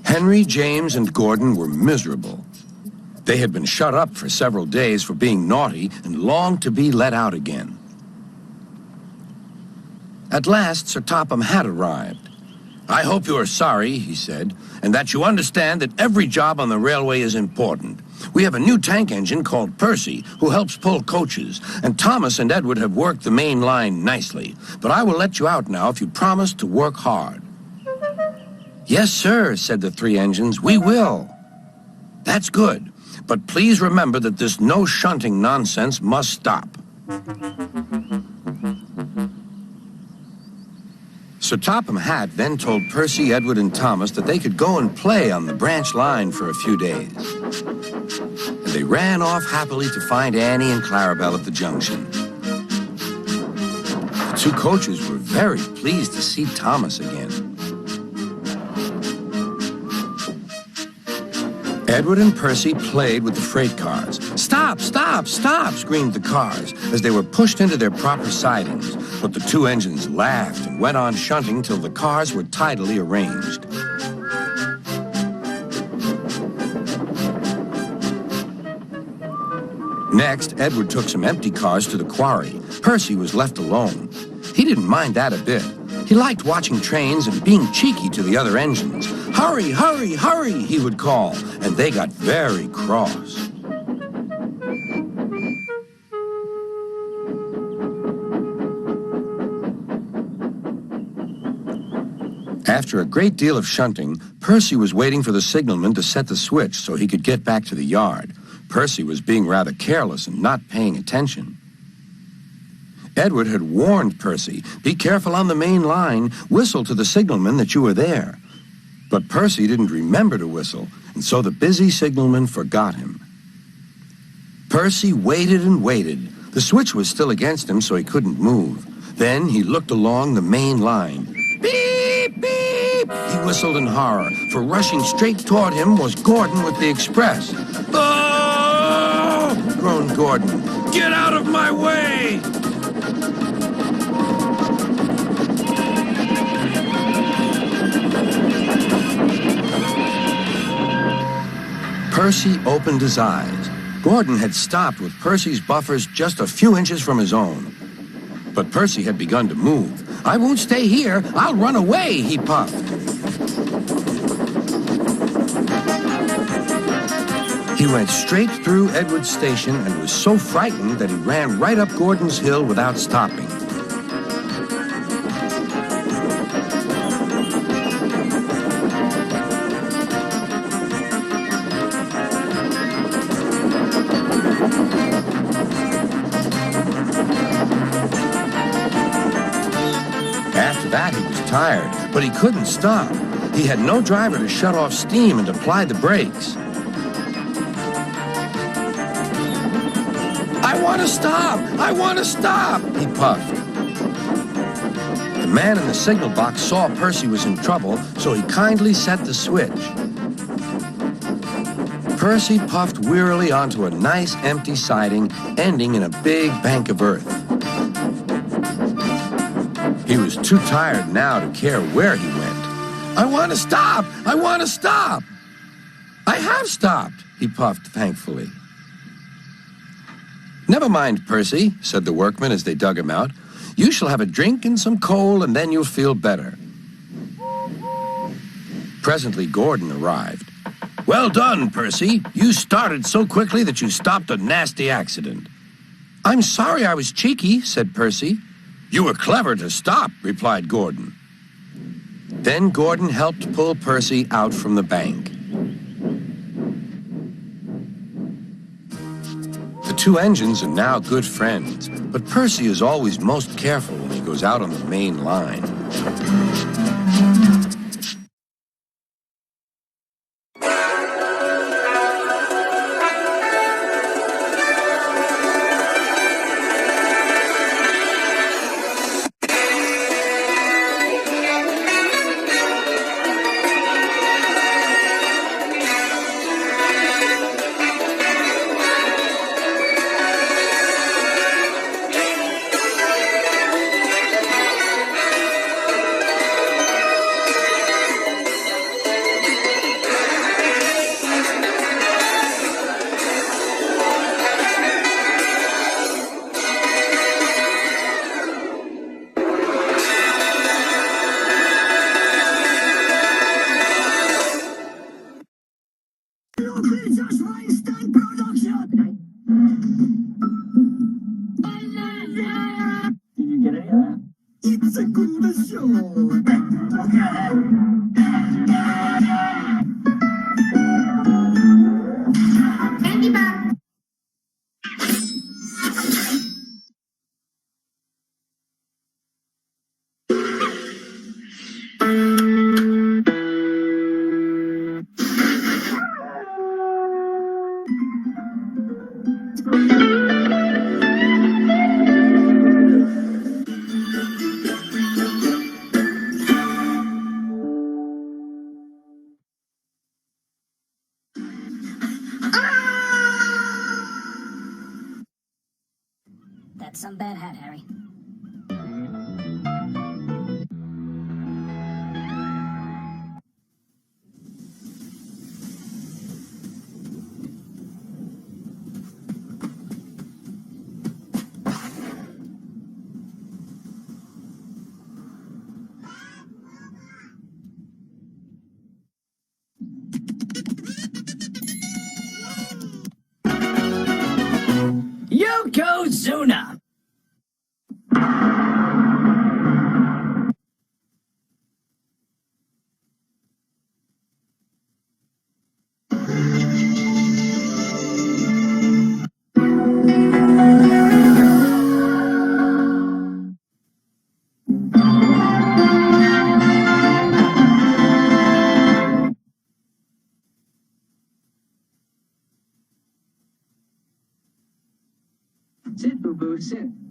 Henry, James, and Gordon were miserable. They had been shut up for several days for being naughty and longed to be let out again. At last, Sir Topham had arrived. "I hope you are sorry," he said, "and that you understand that every job on the railway is important. We have a new tank engine called Percy, who helps pull coaches, and Thomas and Edward have worked the main line nicely. But I will let you out now if you promise to work hard." "Yes, sir," said the three engines, "we will." "That's good. But please remember that this no shunting nonsense must stop." Sir Topham Hatt then told Percy, Edward, and Thomas that they could go and play on the branch line for a few days. And they ran off happily to find Annie and Clarabelle at the junction. The two coaches were very pleased to see Thomas again. Edward and Percy played with the freight cars. "Stop, stop, stop," screamed the cars as they were pushed into their proper sidings. But the two engines laughed and went on shunting till the cars were tidily arranged. Next, Edward took some empty cars to the quarry. Percy was left alone. He didn't mind that a bit. He liked watching trains and being cheeky to the other engines. "Hurry, hurry, hurry," he would call, and they got very cross. After a great deal of shunting, Percy was waiting for the signalman to set the switch so he could get back to the yard. Percy was being rather careless and not paying attention. Edward had warned Percy, "Be careful on the main line, whistle to the signalman that you are there." But Percy didn't remember to whistle, and so the busy signalman forgot him. Percy waited and waited. The switch was still against him, so he couldn't move. Then he looked along the main line. "Beep, beep!" he whistled in horror, for rushing straight toward him was Gordon with the express. "Oh!" groaned Gordon. "Get out of my way!" Percy opened his eyes. Gordon had stopped with Percy's buffers just a few inches from his own. But Percy had begun to move. "I won't stay here. I'll run away," he puffed. He went straight through Edward's station and was so frightened that he ran right up Gordon's hill without stopping. After that, he was tired, but he couldn't stop. He had no driver to shut off steam and apply the brakes. "I want to stop! I want to stop!" he puffed. The man in the signal box saw Percy was in trouble, so he kindly set the switch. Percy puffed wearily onto a nice empty siding, ending in a big bank of earth. He was too tired now to care where he went. "I want to stop! I want to stop!" "I have stopped," he puffed thankfully. "Never mind, Percy," said the workmen as they dug him out. "You shall have a drink and some coal, and then you'll feel better." Presently, Gordon arrived. "Well done, Percy. You started so quickly that you stopped a nasty accident." "I'm sorry I was cheeky," said Percy. "You were clever to stop," replied Gordon. Then Gordon helped pull Percy out from the bank. The two engines are now good friends, but Percy is always most careful when he goes out on the main line. That's some bad hat, Harry. Yokozuna! Sit, boo-boo, sit.